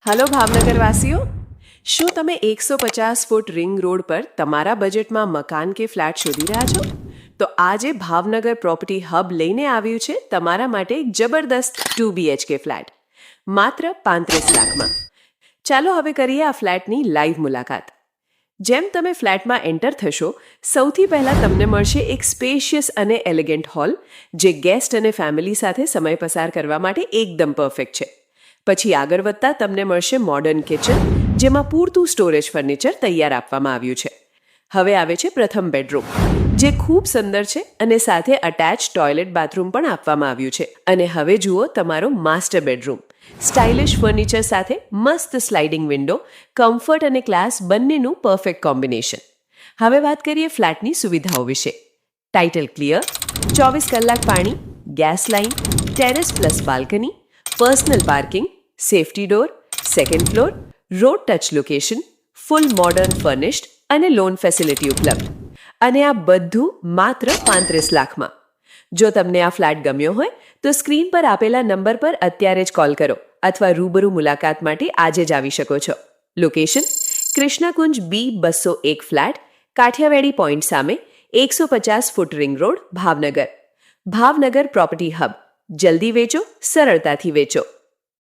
Hello ભાવનગરવાસીઓ, શું તમે 150 foot ring road પર તમારા બજેટમાં મકાન કે ફ્લેટ શોધી રહ્યા છો? તો આજે ભાવનગર પ્રોપર્ટી હબ લઈને આવ્યું છે તમારા માટે એક જબરદસ્ત 2 BHK ફ્લેટ માત્ર 35 લાખમાં. ચાલો હવે કરીએ આ ફ્લેટની લાઈવ મુલાકાત. જેમ તમે ફ્લેટમાં એન્ટર થશો, સૌથી પહેલાં તમને મળશે એક સ્પેશિયસ અને એલિગન્ટ હોલ, જે ગેસ્ટ અને ફેમિલી સાથે સમય પસાર કરવા માટે એકદમ પરફેક્ટ છે. પછી આગળ વધતા તમને મળશે મોડર્ન કિચન, જેમાં પૂરતું સ્ટોરેજ ફર્નિચર તૈયાર આપવામાં આવ્યું છે. હવે આવે છે પ્રથમ બેડરૂમ, જે ખૂબ સુંદર છે અને સાથે અટેચ ટોયલેટ બાથરૂમ પણ આપવામાં આવ્યું છે. અને હવે જુઓ તમારો માસ્ટર બેડરૂમ, સ્ટાઇલિશ ફર્નિચર સાથે મસ્ત સ્લાઇડિંગ વિન્ડો, કમ્ફર્ટ અને ક્લાસ બંનેનું પરફેક્ટ કોમ્બિનેશન. હવે વાત કરીએ ફ્લેટની સુવિધાઓ વિશે. ટાઇટલ ક્લિયર, 24 કલાક પાણી, gas line, terrace plus balcony, personal parking, safety door, second floor, road touch location, full modern furnished અને લોન ફેસિલિટી ઉપલબ્ધ. અને આ બધું માત્ર 35 લાખમાં. જો તમને આ ફ્લેટ ગમ્યો હોય તો સ્ક્રીન પર આપેલા નંબર પર અત્યારે જ કોલ કરો અથવા રૂબરૂ મુલાકાત માટે આજે જ આવી શકો છો. Location: Krishnakunj B201 flat, Kathiyawadi point સામે, 150 foot ring road, Bhavnagar. Bhavnagar property hub. જલ્દી વેચો, સરળતાથી વેચો.